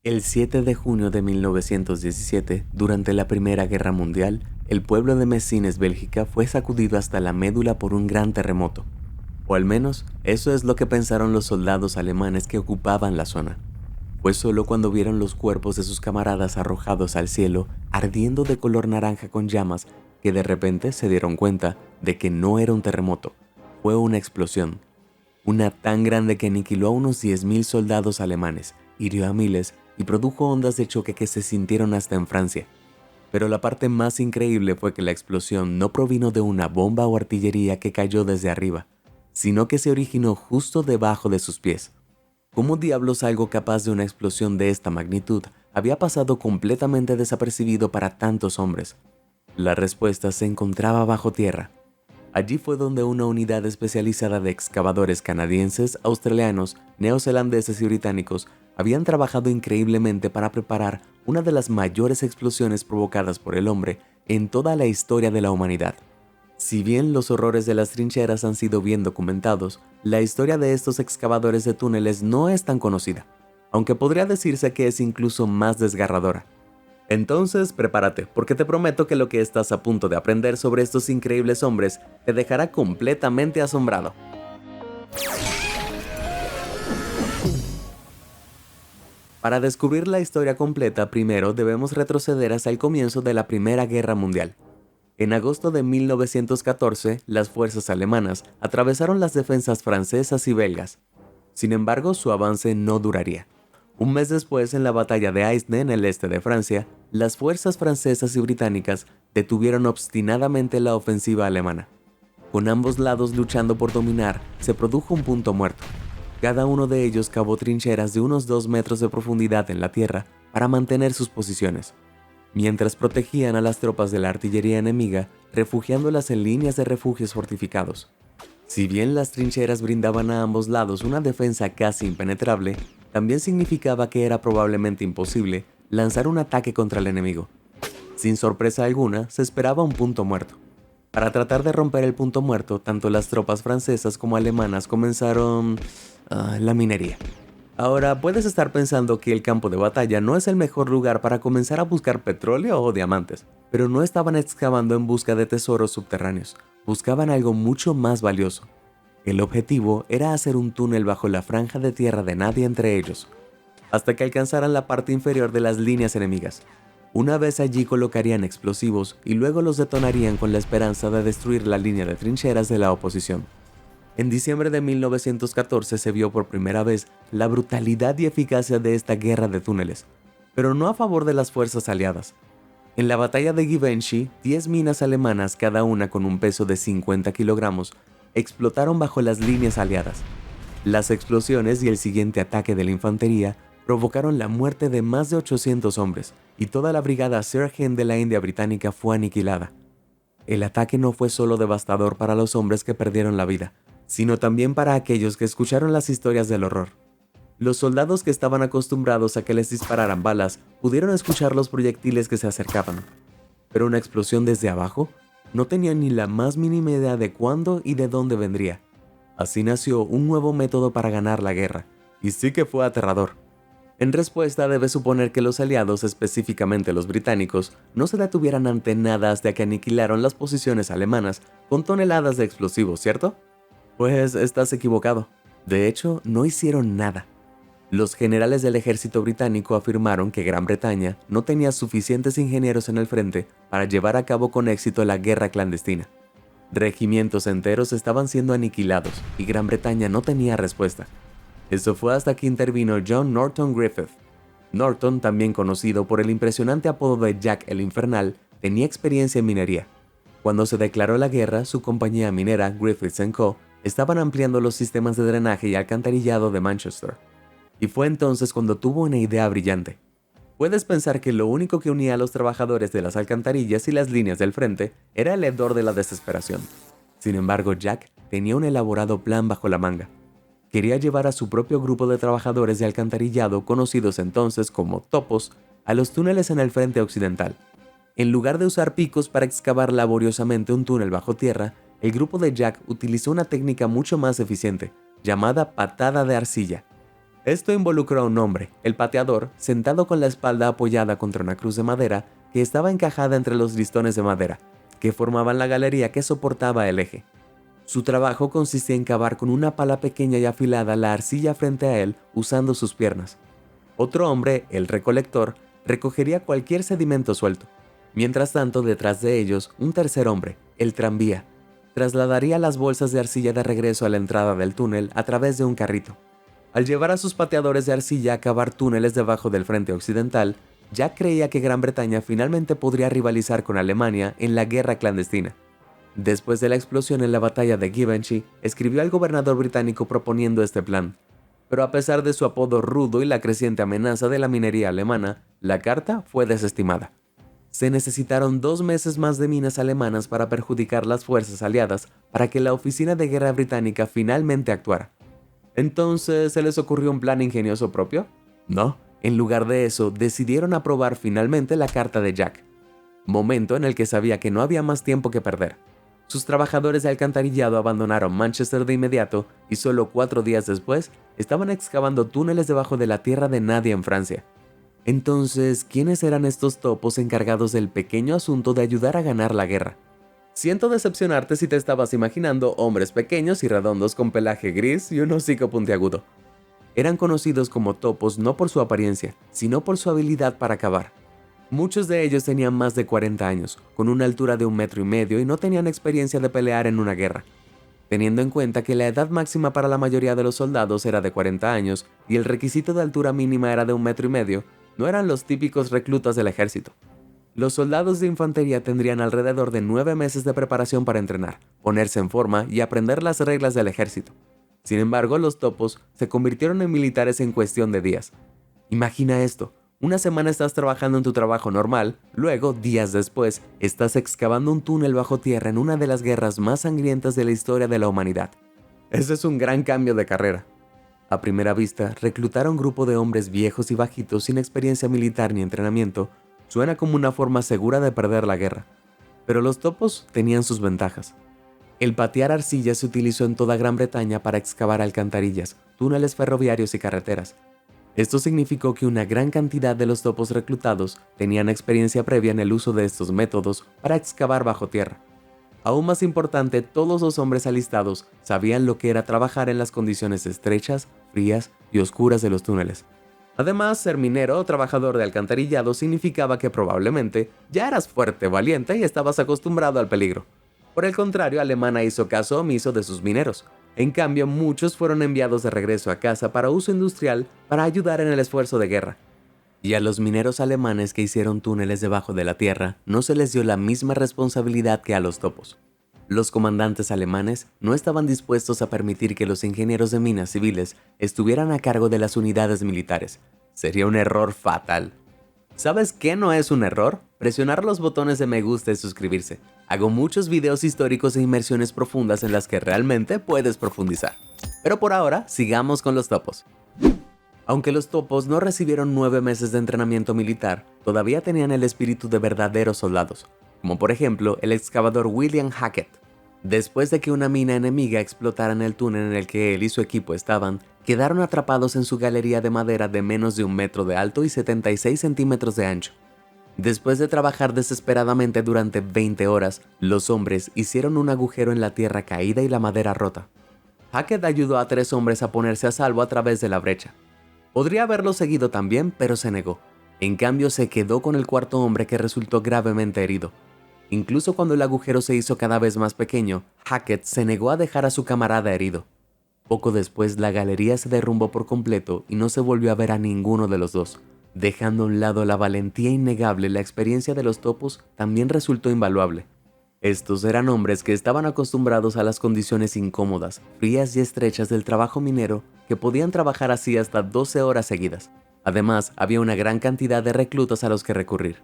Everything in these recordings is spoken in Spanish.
El 7 de junio de 1917, durante la Primera Guerra Mundial, el pueblo de Messines, Bélgica, fue sacudido hasta la médula por un gran terremoto. O al menos, eso es lo que pensaron los soldados alemanes que ocupaban la zona. Fue solo cuando vieron los cuerpos de sus camaradas arrojados al cielo, ardiendo de color naranja con llamas, que de repente se dieron cuenta de que no era un terremoto, fue una explosión. Una tan grande que aniquiló a unos 10.000 soldados alemanes, hirió a miles y produjo ondas de choque que se sintieron hasta en Francia. Pero la parte más increíble fue que la explosión no provino de una bomba o artillería que cayó desde arriba, sino que se originó justo debajo de sus pies. ¿Cómo diablos algo capaz de una explosión de esta magnitud había pasado completamente desapercibido para tantos hombres? La respuesta se encontraba bajo tierra. Allí fue donde una unidad especializada de excavadores canadienses, australianos, neozelandeses y británicos habían trabajado increíblemente para preparar una de las mayores explosiones provocadas por el hombre en toda la historia de la humanidad. Si bien los horrores de las trincheras han sido bien documentados, la historia de estos excavadores de túneles no es tan conocida, aunque podría decirse que es incluso más desgarradora. Entonces, prepárate, porque te prometo que lo que estás a punto de aprender sobre estos increíbles hombres te dejará completamente asombrado. Para descubrir la historia completa, primero debemos retroceder hasta el comienzo de la Primera Guerra Mundial. En agosto de 1914, las fuerzas alemanas atravesaron las defensas francesas y belgas. Sin embargo, su avance no duraría. Un mes después, en la batalla de Aisne, en el este de Francia, las fuerzas francesas y británicas detuvieron obstinadamente la ofensiva alemana. Con ambos lados luchando por dominar, se produjo un punto muerto. Cada uno de ellos cavó trincheras de unos 2 metros de profundidad en la tierra para mantener sus posiciones, mientras protegían a las tropas de la artillería enemiga, refugiándolas en líneas de refugios fortificados. Si bien las trincheras brindaban a ambos lados una defensa casi impenetrable, también significaba que era probablemente imposible lanzar un ataque contra el enemigo. Sin sorpresa alguna, se esperaba un punto muerto. Para tratar de romper el punto muerto, tanto las tropas francesas como alemanas comenzaron la minería. Ahora, puedes estar pensando que el campo de batalla no es el mejor lugar para comenzar a buscar petróleo o diamantes, pero no estaban excavando en busca de tesoros subterráneos, buscaban algo mucho más valioso. El objetivo era hacer un túnel bajo la franja de tierra de nadie entre ellos, hasta que alcanzaran la parte inferior de las líneas enemigas. Una vez allí colocarían explosivos y luego los detonarían con la esperanza de destruir la línea de trincheras de la oposición. En diciembre de 1914 se vio por primera vez la brutalidad y eficacia de esta guerra de túneles, pero no a favor de las fuerzas aliadas. En la batalla de Givenchy, 10 minas alemanas, cada una con un peso de 50 kilogramos, explotaron bajo las líneas aliadas. Las explosiones y el siguiente ataque de la infantería provocaron la muerte de más de 800 hombres, y toda la brigada Sirhind de la India británica fue aniquilada. El ataque no fue solo devastador para los hombres que perdieron la vida, sino también para aquellos que escucharon las historias del horror. Los soldados que estaban acostumbrados a que les dispararan balas pudieron escuchar los proyectiles que se acercaban. Pero una explosión desde abajo no tenían ni la más mínima idea de cuándo y de dónde vendría. Así nació un nuevo método para ganar la guerra, y sí que fue aterrador. En respuesta, debes suponer que los aliados, específicamente los británicos, no se detuvieran ante nada hasta que aniquilaron las posiciones alemanas con toneladas de explosivos, ¿cierto? Pues estás equivocado. De hecho, no hicieron nada. Los generales del ejército británico afirmaron que Gran Bretaña no tenía suficientes ingenieros en el frente para llevar a cabo con éxito la guerra clandestina. Regimientos enteros estaban siendo aniquilados y Gran Bretaña no tenía respuesta. Eso fue hasta que intervino John Norton Griffith. Norton, también conocido por el impresionante apodo de Jack el Infernal, tenía experiencia en minería. Cuando se declaró la guerra, su compañía minera, Griffiths & Co., estaban ampliando los sistemas de drenaje y alcantarillado de Manchester. Y fue entonces cuando tuvo una idea brillante. Puedes pensar que lo único que unía a los trabajadores de las alcantarillas y las líneas del frente era el hedor de la desesperación. Sin embargo, Jack tenía un elaborado plan bajo la manga. Quería llevar a su propio grupo de trabajadores de alcantarillado, conocidos entonces como topos, a los túneles en el frente occidental. En lugar de usar picos para excavar laboriosamente un túnel bajo tierra, el grupo de Jack utilizó una técnica mucho más eficiente, llamada patada de arcilla. Esto involucró a un hombre, el pateador, sentado con la espalda apoyada contra una cruz de madera que estaba encajada entre los listones de madera, que formaban la galería que soportaba el eje. Su trabajo consistía en cavar con una pala pequeña y afilada la arcilla frente a él usando sus piernas. Otro hombre, el recolector, recogería cualquier sedimento suelto. Mientras tanto, detrás de ellos, un tercer hombre, el tranvía, trasladaría las bolsas de arcilla de regreso a la entrada del túnel a través de un carrito. Al llevar a sus pateadores de arcilla a cavar túneles debajo del frente occidental, Jack creía que Gran Bretaña finalmente podría rivalizar con Alemania en la guerra clandestina. Después de la explosión en la batalla de Givenchy, escribió al gobernador británico proponiendo este plan. Pero a pesar de su apodo rudo y la creciente amenaza de la minería alemana, la carta fue desestimada. Se necesitaron 2 meses más de minas alemanas para perjudicar las fuerzas aliadas para que la oficina de guerra británica finalmente actuara. ¿Entonces se les ocurrió un plan ingenioso propio? No, en lugar de eso decidieron aprobar finalmente la carta de Jack, momento en el que sabía que no había más tiempo que perder. Sus trabajadores de alcantarillado abandonaron Manchester de inmediato y solo 4 días después estaban excavando túneles debajo de la tierra de nadie en Francia. Entonces, ¿quiénes eran estos topos encargados del pequeño asunto de ayudar a ganar la guerra? Siento decepcionarte si te estabas imaginando hombres pequeños y redondos con pelaje gris y un hocico puntiagudo. Eran conocidos como topos no por su apariencia, sino por su habilidad para cavar. Muchos de ellos tenían más de 40 años, con una altura de 1,5 metros y no tenían experiencia de pelear en una guerra. Teniendo en cuenta que la edad máxima para la mayoría de los soldados era de 40 años y el requisito de altura mínima era de 1,5 metros, no eran los típicos reclutas del ejército. Los soldados de infantería tendrían alrededor de 9 meses de preparación para entrenar, ponerse en forma y aprender las reglas del ejército. Sin embargo, los topos se convirtieron en militares en cuestión de días. Imagina esto. Una semana estás trabajando en tu trabajo normal, luego, días después, estás excavando un túnel bajo tierra en una de las guerras más sangrientas de la historia de la humanidad. Ese es un gran cambio de carrera. A primera vista, reclutar a un grupo de hombres viejos y bajitos sin experiencia militar ni entrenamiento suena como una forma segura de perder la guerra. Pero los topos tenían sus ventajas. El patear arcilla se utilizó en toda Gran Bretaña para excavar alcantarillas, túneles ferroviarios y carreteras. Esto significó que una gran cantidad de los topos reclutados tenían experiencia previa en el uso de estos métodos para excavar bajo tierra. Aún más importante, todos los hombres alistados sabían lo que era trabajar en las condiciones estrechas, frías y oscuras de los túneles. Además, ser minero o trabajador de alcantarillado significaba que probablemente ya eras fuerte, valiente y estabas acostumbrado al peligro. Por el contrario, Alemania hizo caso omiso de sus mineros. En cambio, muchos fueron enviados de regreso a casa para uso industrial para ayudar en el esfuerzo de guerra. Y a los mineros alemanes que hicieron túneles debajo de la tierra no se les dio la misma responsabilidad que a los topos. Los comandantes alemanes no estaban dispuestos a permitir que los ingenieros de minas civiles estuvieran a cargo de las unidades militares. Sería un error fatal. ¿Sabes qué no es un error? Presionar los botones de me gusta y suscribirse. Hago muchos videos históricos e inmersiones profundas en las que realmente puedes profundizar. Pero por ahora, sigamos con los topos. Aunque los topos no recibieron 9 meses de entrenamiento militar, todavía tenían el espíritu de verdaderos soldados, como por ejemplo el excavador William Hackett. Después de que una mina enemiga explotara en el túnel en el que él y su equipo estaban, quedaron atrapados en su galería de madera de menos de 1 metro de alto y 76 centímetros de ancho. Después de trabajar desesperadamente durante 20 horas, los hombres hicieron un agujero en la tierra caída y la madera rota. Hackett ayudó a 3 hombres a ponerse a salvo a través de la brecha. Podría haberlo seguido también, pero se negó. En cambio, se quedó con el 4.º hombre que resultó gravemente herido. Incluso cuando el agujero se hizo cada vez más pequeño, Hackett se negó a dejar a su camarada herido. Poco después, la galería se derrumbó por completo y no se volvió a ver a ninguno de los dos. Dejando a un lado la valentía innegable, la experiencia de los topos también resultó invaluable. Estos eran hombres que estaban acostumbrados a las condiciones incómodas, frías y estrechas del trabajo minero, que podían trabajar así hasta 12 horas seguidas. Además, había una gran cantidad de reclutas a los que recurrir.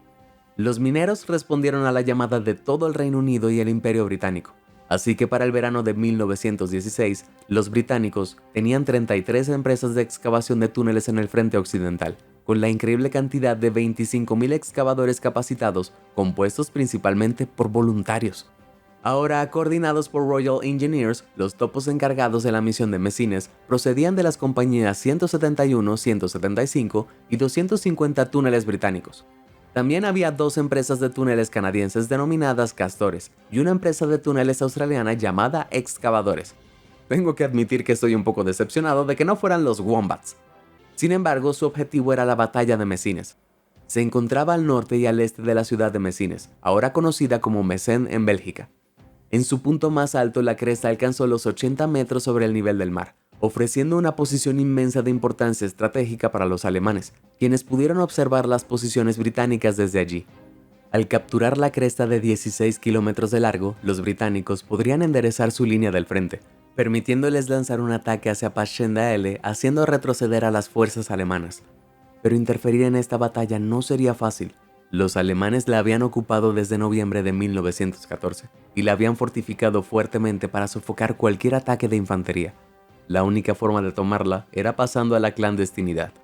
Los mineros respondieron a la llamada de todo el Reino Unido y el Imperio Británico. Así que para el verano de 1916, los británicos tenían 33 empresas de excavación de túneles en el frente occidental, con la increíble cantidad de 25.000 excavadores capacitados, compuestos principalmente por voluntarios. Ahora, coordinados por Royal Engineers, los topos encargados de la misión de Messines procedían de las compañías 171, 175 y 250 túneles británicos. También había dos empresas de túneles canadienses denominadas Castores y una empresa de túneles australiana llamada Excavadores. Tengo que admitir que estoy un poco decepcionado de que no fueran los Wombats. Sin embargo, su objetivo era la batalla de Messines. Se encontraba al norte y al este de la ciudad de Messines, ahora conocida como Messines en Bélgica. En su punto más alto, la cresta alcanzó los 80 metros sobre el nivel del mar, ofreciendo una posición inmensa de importancia estratégica para los alemanes, quienes pudieron observar las posiciones británicas desde allí. Al capturar la cresta de 16 kilómetros de largo, los británicos podrían enderezar su línea del frente, permitiéndoles lanzar un ataque hacia Passchendaele, haciendo retroceder a las fuerzas alemanas. Pero interferir en esta batalla no sería fácil. Los alemanes la habían ocupado desde noviembre de 1914 y la habían fortificado fuertemente para sofocar cualquier ataque de infantería. La única forma de tomarla era pasando a la clandestinidad.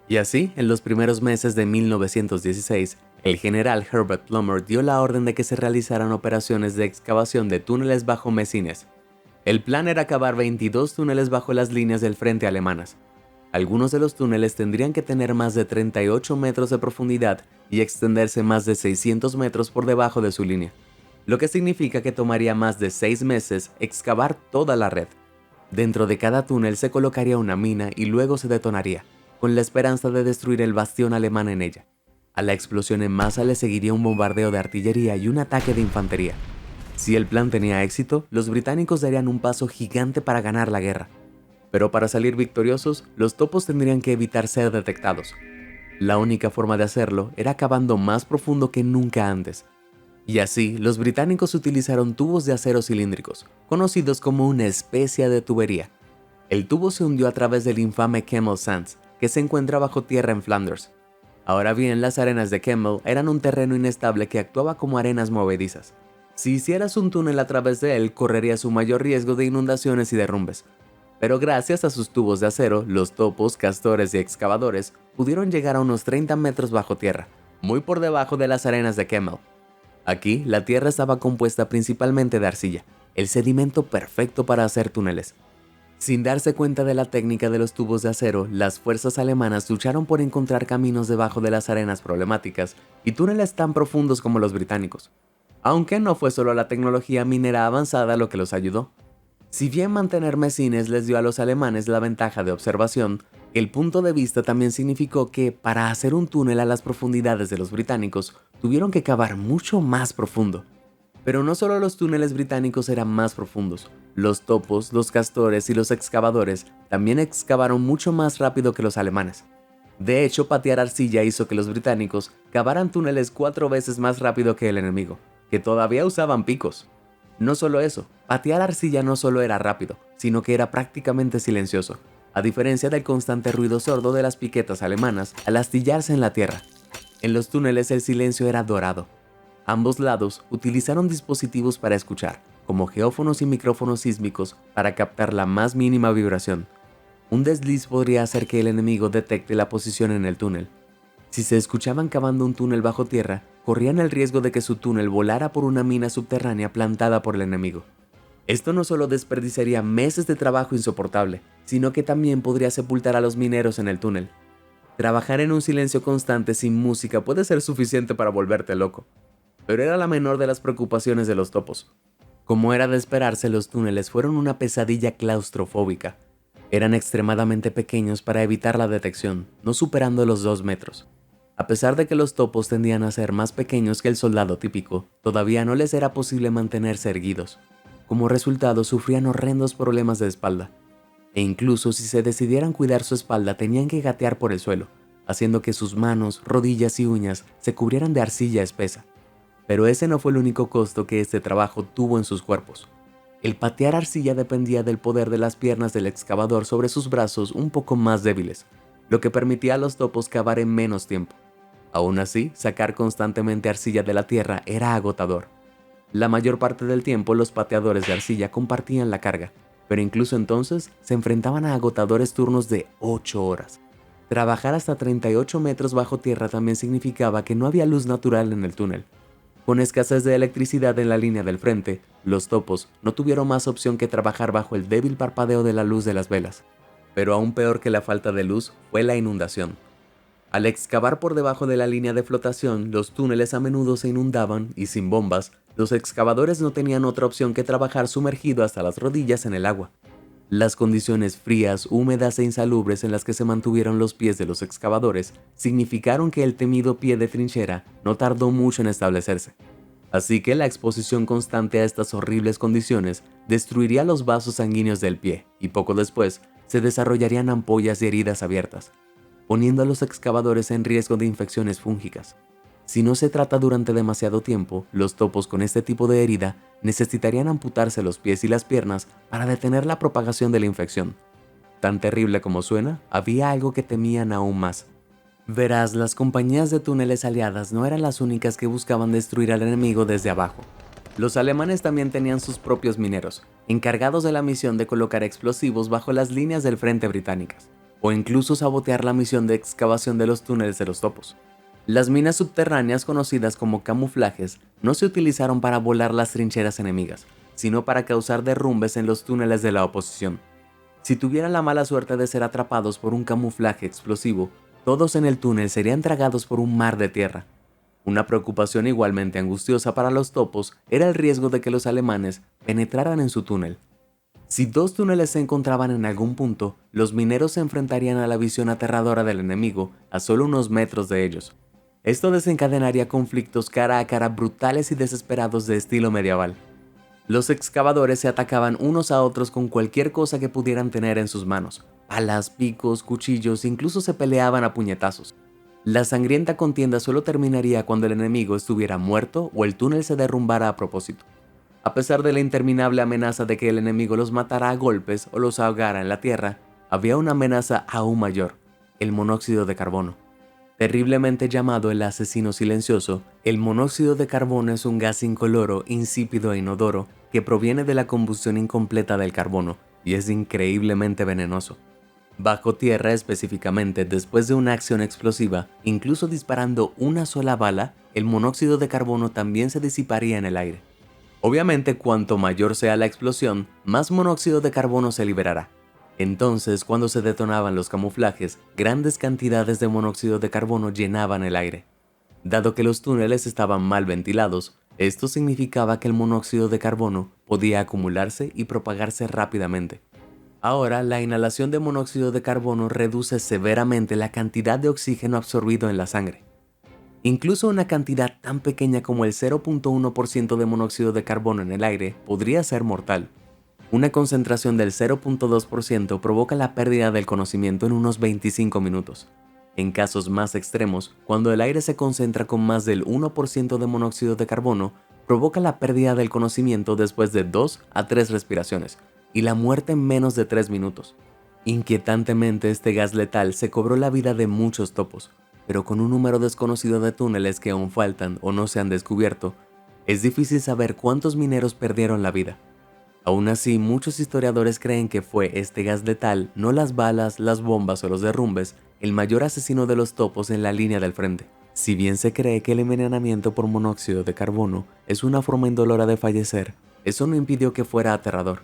Y así, en los primeros meses de 1916, el general Herbert Plummer dio la orden de que se realizaran operaciones de excavación de túneles bajo Messines. El plan era cavar 22 túneles bajo las líneas del frente alemanas. Algunos de los túneles tendrían que tener más de 38 metros de profundidad y extenderse más de 600 metros por debajo de su línea, lo que significa que tomaría más de 6 meses excavar toda la red. Dentro de cada túnel se colocaría una mina y luego se detonaría, con la esperanza de destruir el bastión alemán en ella. A la explosión en masa le seguiría un bombardeo de artillería y un ataque de infantería. Si el plan tenía éxito, los británicos darían un paso gigante para ganar la guerra. Pero para salir victoriosos, los topos tendrían que evitar ser detectados. La única forma de hacerlo era cavando más profundo que nunca antes. Y así, los británicos utilizaron tubos de acero cilíndricos, conocidos como una especie de tubería. El tubo se hundió a través del infame Kemmel Sands, que se encuentra bajo tierra en Flanders. Ahora bien, las arenas de Kemmel eran un terreno inestable que actuaba como arenas movedizas. Si hicieras un túnel a través de él, correrías un mayor riesgo de inundaciones y derrumbes. Pero gracias a sus tubos de acero, los topos, castores y excavadores pudieron llegar a unos 30 metros bajo tierra, muy por debajo de las arenas de Kemmel. Aquí, la tierra estaba compuesta principalmente de arcilla, el sedimento perfecto para hacer túneles. Sin darse cuenta de la técnica de los tubos de acero, las fuerzas alemanas lucharon por encontrar caminos debajo de las arenas problemáticas y túneles tan profundos como los británicos. Aunque no fue solo la tecnología minera avanzada lo que los ayudó. Si bien mantener Messines les dio a los alemanes la ventaja de observación, el punto de vista también significó que, para hacer un túnel a las profundidades de los británicos, tuvieron que cavar mucho más profundo. Pero no solo los túneles británicos eran más profundos, los topos, los castores y los excavadores también excavaron mucho más rápido que los alemanes. De hecho, patear arcilla hizo que los británicos cavaran túneles 4 veces más rápido que el enemigo, que todavía usaban picos. No solo eso, patear arcilla no solo era rápido, sino que era prácticamente silencioso, a diferencia del constante ruido sordo de las piquetas alemanas al astillarse en la tierra. En los túneles el silencio era dorado. Ambos lados utilizaron dispositivos para escuchar, como geófonos y micrófonos sísmicos para captar la más mínima vibración. Un desliz podría hacer que el enemigo detecte la posición en el túnel. Si se escuchaban cavando un túnel bajo tierra, corrían el riesgo de que su túnel volara por una mina subterránea plantada por el enemigo. Esto no solo desperdiciaría meses de trabajo insoportable, sino que también podría sepultar a los mineros en el túnel. Trabajar en un silencio constante sin música puede ser suficiente para volverte loco, pero era la menor de las preocupaciones de los topos. Como era de esperarse, los túneles fueron una pesadilla claustrofóbica. Eran extremadamente pequeños para evitar la detección, no superando los 2 metros. A pesar de que los topos tendían a ser más pequeños que el soldado típico, todavía no les era posible mantenerse erguidos. Como resultado, sufrían horrendos problemas de espalda. E incluso si se decidieran cuidar su espalda, tenían que gatear por el suelo, haciendo que sus manos, rodillas y uñas se cubrieran de arcilla espesa. Pero ese no fue el único costo que este trabajo tuvo en sus cuerpos. El patear arcilla dependía del poder de las piernas del excavador sobre sus brazos un poco más débiles, lo que permitía a los topos cavar en menos tiempo. Aún así, sacar constantemente arcilla de la tierra era agotador. La mayor parte del tiempo los pateadores de arcilla compartían la carga, pero incluso entonces se enfrentaban a agotadores turnos de 8 horas. Trabajar hasta 38 metros bajo tierra también significaba que no había luz natural en el túnel. Con escasez de electricidad en la línea del frente, Los topos no tuvieron más opción que trabajar bajo el débil parpadeo de la luz de las velas. Pero aún peor que la falta de luz fue la inundación. Al excavar por debajo de la línea de flotación, los túneles a menudo se inundaban y sin bombas, los excavadores no tenían otra opción que trabajar sumergido hasta las rodillas en el agua. Las condiciones frías, húmedas e insalubres en las que se mantuvieron los pies de los excavadores significaron que el temido pie de trinchera no tardó mucho en establecerse. Así que la exposición constante a estas horribles condiciones destruiría los vasos sanguíneos del pie y poco después se desarrollarían ampollas y heridas abiertas, poniendo a los excavadores en riesgo de infecciones fúngicas. Si no se trata durante demasiado tiempo, los topos con este tipo de herida necesitarían amputarse los pies y las piernas para detener la propagación de la infección. Tan terrible como suena, había algo que temían aún más. Verás, las compañías de túneles aliadas no eran las únicas que buscaban destruir al enemigo desde abajo. Los alemanes también tenían sus propios mineros, encargados de la misión de colocar explosivos bajo las líneas del frente británicas, o incluso sabotear la misión de excavación de los túneles de los topos. Las minas subterráneas conocidas como camuflajes no se utilizaron para volar las trincheras enemigas, sino para causar derrumbes en los túneles de la oposición. Si tuvieran la mala suerte de ser atrapados por un camuflaje explosivo, todos en el túnel serían tragados por un mar de tierra. Una preocupación igualmente angustiosa para los topos era el riesgo de que los alemanes penetraran en su túnel. Si dos túneles se encontraban en algún punto, los mineros se enfrentarían a la visión aterradora del enemigo a solo unos metros de ellos. Esto desencadenaría conflictos cara a cara brutales y desesperados de estilo medieval. Los excavadores se atacaban unos a otros con cualquier cosa que pudieran tener en sus manos. Palas, picos, cuchillos, incluso se peleaban a puñetazos. La sangrienta contienda solo terminaría cuando el enemigo estuviera muerto o el túnel se derrumbara a propósito. A pesar de la interminable amenaza de que el enemigo los matara a golpes o los ahogara en la tierra, había una amenaza aún mayor: el monóxido de carbono. Terriblemente llamado el asesino silencioso, el monóxido de carbono es un gas incoloro, insípido e inodoro que proviene de la combustión incompleta del carbono y es increíblemente venenoso. Bajo tierra, específicamente después de una acción explosiva, incluso disparando una sola bala, el monóxido de carbono también se disiparía en el aire. Obviamente, cuanto mayor sea la explosión, más monóxido de carbono se liberará. Entonces, cuando se detonaban los camuflajes, grandes cantidades de monóxido de carbono llenaban el aire. Dado que los túneles estaban mal ventilados, esto significaba que el monóxido de carbono podía acumularse y propagarse rápidamente. Ahora, la inhalación de monóxido de carbono reduce severamente la cantidad de oxígeno absorbido en la sangre. Incluso una cantidad tan pequeña como el 0.1% de monóxido de carbono en el aire podría ser mortal. Una concentración del 0.2% provoca la pérdida del conocimiento en unos 25 minutos. En casos más extremos, cuando el aire se concentra con más del 1% de monóxido de carbono, provoca la pérdida del conocimiento después de 2 a 3 respiraciones y la muerte en menos de 3 minutos. Inquietantemente, este gas letal se cobró la vida de muchos topos, pero con un número desconocido de túneles que aún faltan o no se han descubierto, es difícil saber cuántos mineros perdieron la vida. Aún así, muchos historiadores creen que fue este gas letal, no las balas, las bombas o los derrumbes, el mayor asesino de los topos en la línea del frente. Si bien se cree que el envenenamiento por monóxido de carbono es una forma indolora de fallecer, eso no impidió que fuera aterrador.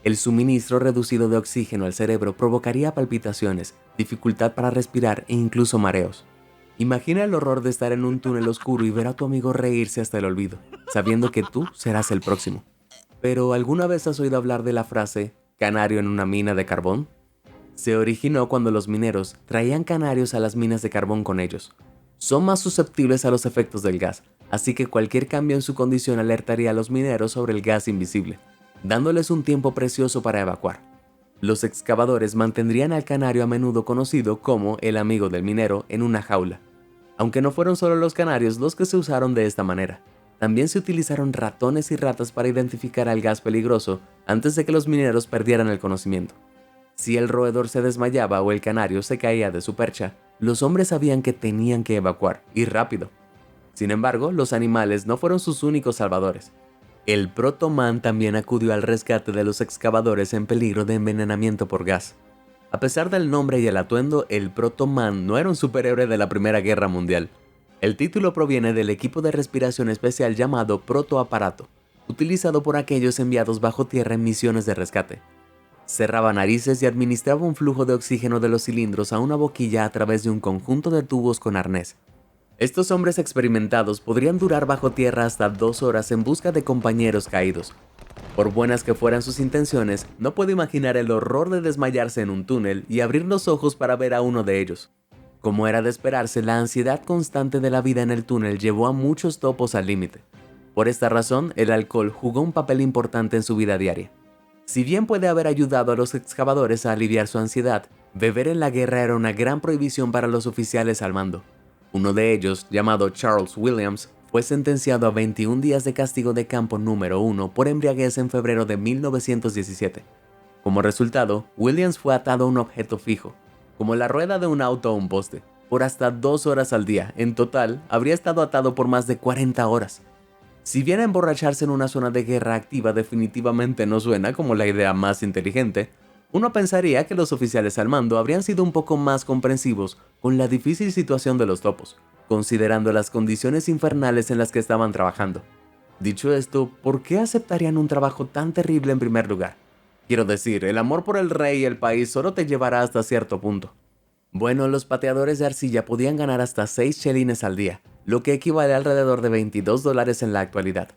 El suministro reducido de oxígeno al cerebro provocaría palpitaciones, dificultad para respirar e incluso mareos. Imagina el horror de estar en un túnel oscuro y ver a tu amigo reírse hasta el olvido, sabiendo que tú serás el próximo. Pero, ¿alguna vez has oído hablar de la frase «canario en una mina de carbón»? Se originó cuando los mineros traían canarios a las minas de carbón con ellos. Son más susceptibles a los efectos del gas, así que cualquier cambio en su condición alertaría a los mineros sobre el gas invisible, dándoles un tiempo precioso para evacuar. Los excavadores mantendrían al canario a menudo conocido como el amigo del minero en una jaula. Aunque no fueron solo los canarios los que se usaron de esta manera. También se utilizaron ratones y ratas para identificar al gas peligroso antes de que los mineros perdieran el conocimiento. Si el roedor se desmayaba o el canario se caía de su percha, los hombres sabían que tenían que evacuar, y rápido. Sin embargo, los animales no fueron sus únicos salvadores. El Proto-Man también acudió al rescate de los excavadores en peligro de envenenamiento por gas. A pesar del nombre y el atuendo, el Proto-Man no era un superhéroe de la Primera Guerra Mundial. El título proviene del equipo de respiración especial llamado protoaparato. utilizado por aquellos enviados bajo tierra en misiones de rescate. Cerraba narices y administraba un flujo de oxígeno de los cilindros a una boquilla a través de un conjunto de tubos con arnés. Estos hombres experimentados podrían durar bajo tierra hasta 2 horas en busca de compañeros caídos. Por buenas que fueran sus intenciones, no puedo imaginar el horror de desmayarse en un túnel y abrir los ojos para ver a uno de ellos. Como era de esperarse, la ansiedad constante de la vida en el túnel llevó a muchos topos al límite. Por esta razón, el alcohol jugó un papel importante en su vida diaria. Si bien puede haber ayudado a los excavadores a aliviar su ansiedad, beber en la guerra era una gran prohibición para los oficiales al mando. Uno de ellos, llamado Charles Williams, fue sentenciado a 21 días de castigo de campo número 1 por embriaguez en febrero de 1917. Como resultado, Williams fue atado a un objeto fijo, como la rueda de un auto a un poste, por hasta 2 horas al día. En total, habría estado atado por más de 40 horas. Si bien emborracharse en una zona de guerra activa definitivamente no suena como la idea más inteligente, uno pensaría que los oficiales al mando habrían sido un poco más comprensivos con la difícil situación de los topos, considerando las condiciones infernales en las que estaban trabajando. Dicho esto, ¿por qué aceptarían un trabajo tan terrible en primer lugar? Quiero decir, el amor por el rey y el país solo te llevará hasta cierto punto. Bueno, los pateadores de arcilla podían ganar hasta 6 chelines al día, lo que equivale a alrededor de $22 en la actualidad.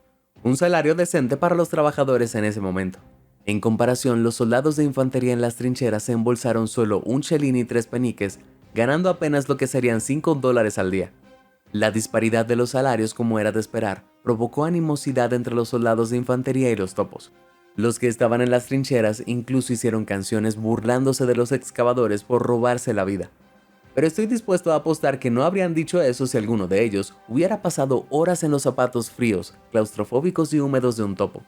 Un salario decente para los trabajadores en ese momento. En comparación, los soldados de infantería en las trincheras se embolsaron solo 1 chelín y 3 peniques, ganando apenas lo que serían $5 al día. La disparidad de los salarios, como era de esperar, provocó animosidad entre los soldados de infantería y los topos. Los que estaban en las trincheras incluso hicieron canciones burlándose de los excavadores por robarse la vida. Pero estoy dispuesto a apostar que no habrían dicho eso si alguno de ellos hubiera pasado horas en los zapatos fríos, claustrofóbicos y húmedos de un topo.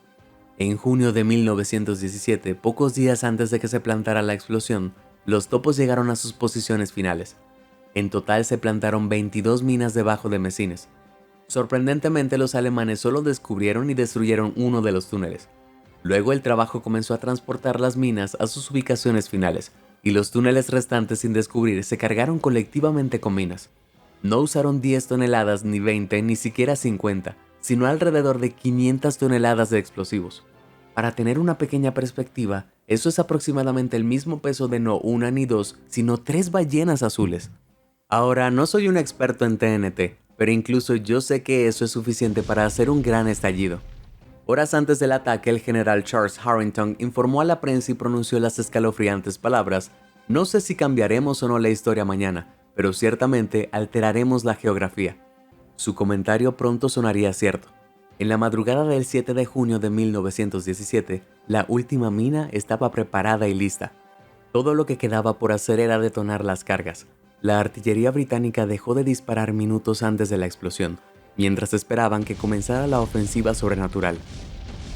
En junio de 1917, pocos días antes de que se plantara la explosión, los topos llegaron a sus posiciones finales. En total se plantaron 22 minas debajo de Messines. Sorprendentemente, los alemanes solo descubrieron y destruyeron uno de los túneles. Luego el trabajo comenzó a transportar las minas a sus ubicaciones finales, y los túneles restantes sin descubrir se cargaron colectivamente con minas. No usaron 10 toneladas, ni 20, ni siquiera 50, sino alrededor de 500 toneladas de explosivos. Para tener una pequeña perspectiva, eso es aproximadamente el mismo peso de no una ni dos, sino 3 ballenas azules. Ahora, no soy un experto en TNT, pero incluso yo sé que eso es suficiente para hacer un gran estallido. Horas antes del ataque, el general Charles Harrington informó a la prensa y pronunció las escalofriantes palabras: "No sé si cambiaremos o no la historia mañana, pero ciertamente alteraremos la geografía". Su comentario pronto sonaría cierto. En la madrugada del 7 de junio de 1917, la última mina estaba preparada y lista. Todo lo que quedaba por hacer era detonar las cargas. La artillería británica dejó de disparar minutos antes de la explosión, mientras esperaban que comenzara la ofensiva sobrenatural.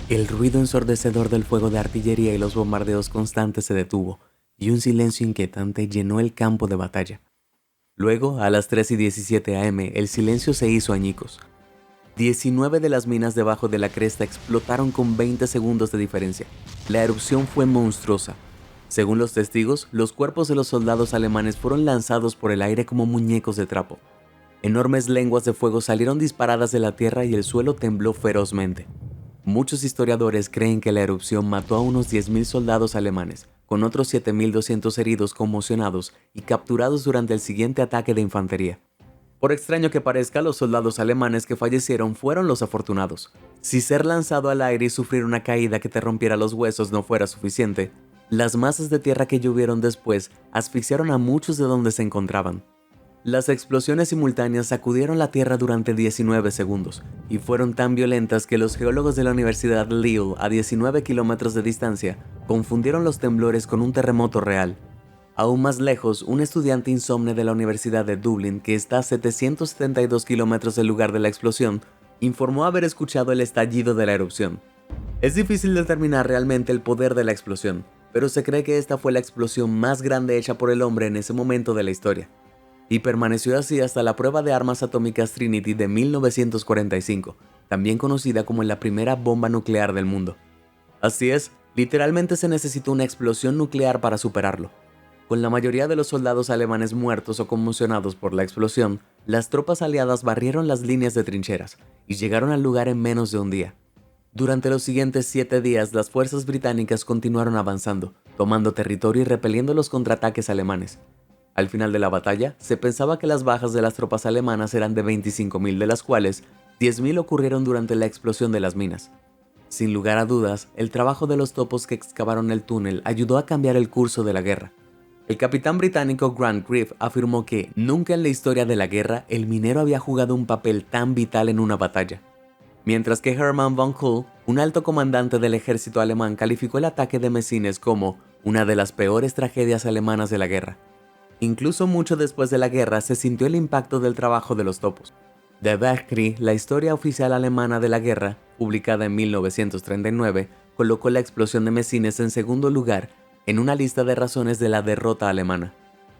El ruido ensordecedor del fuego de artillería y los bombardeos constantes se detuvo, y un silencio inquietante llenó el campo de batalla. Luego, a las 3:17 am, el silencio se hizo añicos. 19 de las minas debajo de la cresta explotaron con 20 segundos de diferencia. La erupción fue monstruosa. Según los testigos, los cuerpos de los soldados alemanes fueron lanzados por el aire como muñecos de trapo. Enormes lenguas de fuego salieron disparadas de la tierra y el suelo tembló ferozmente. Muchos historiadores creen que la erupción mató a unos 10.000 soldados alemanes, con otros 7.200 heridos conmocionados y capturados durante el siguiente ataque de infantería. Por extraño que parezca, los soldados alemanes que fallecieron fueron los afortunados. Si ser lanzado al aire y sufrir una caída que te rompiera los huesos no fuera suficiente, las masas de tierra que llovieron después asfixiaron a muchos de donde se encontraban. Las explosiones simultáneas sacudieron la tierra durante 19 segundos y fueron tan violentas que los geólogos de la Universidad Lille, a 19 kilómetros de distancia, confundieron los temblores con un terremoto real. Aún más lejos, un estudiante insomne de la Universidad de Dublín, que está a 772 kilómetros del lugar de la explosión, informó haber escuchado el estallido de la erupción. Es difícil determinar realmente el poder de la explosión, pero se cree que esta fue la explosión más grande hecha por el hombre en ese momento de la historia. Y permaneció así hasta la prueba de armas atómicas Trinity de 1945, también conocida como la primera bomba nuclear del mundo. Así es, literalmente se necesitó una explosión nuclear para superarlo. Con la mayoría de los soldados alemanes muertos o conmocionados por la explosión, las tropas aliadas barrieron las líneas de trincheras y llegaron al lugar en menos de un día. Durante los siguientes 7 días, las fuerzas británicas continuaron avanzando, tomando territorio y repeliendo los contraataques alemanes. Al final de la batalla, se pensaba que las bajas de las tropas alemanas eran de 25.000, de las cuales 10.000 ocurrieron durante la explosión de las minas. Sin lugar a dudas, el trabajo de los topos que excavaron el túnel ayudó a cambiar el curso de la guerra. El capitán británico Grant Grieve afirmó que nunca en la historia de la guerra el minero había jugado un papel tan vital en una batalla. Mientras que Hermann von Kuhl, un alto comandante del ejército alemán, calificó el ataque de Messines como una de las peores tragedias alemanas de la guerra. Incluso mucho después de la guerra se sintió el impacto del trabajo de los topos. Der Weltkrieg, la historia oficial alemana de la guerra, publicada en 1939, colocó la explosión de Messines en segundo lugar en una lista de razones de la derrota alemana.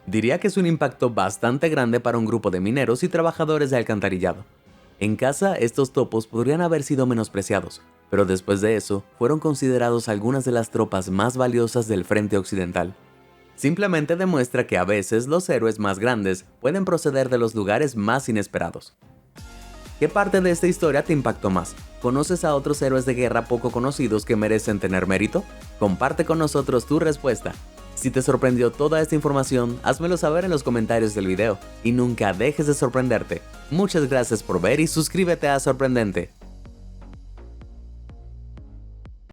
Diría que es un impacto bastante grande para un grupo de mineros y trabajadores de alcantarillado. En casa, estos topos podrían haber sido menospreciados, pero después de eso, fueron considerados algunas de las tropas más valiosas del frente occidental. Simplemente demuestra que a veces los héroes más grandes pueden proceder de los lugares más inesperados. ¿Qué parte de esta historia te impactó más? ¿Conoces a otros héroes de guerra poco conocidos que merecen tener mérito? Comparte con nosotros tu respuesta. Si te sorprendió toda esta información, házmelo saber en los comentarios del video y nunca dejes de sorprenderte. Muchas gracias por ver y suscríbete a Sorprendente.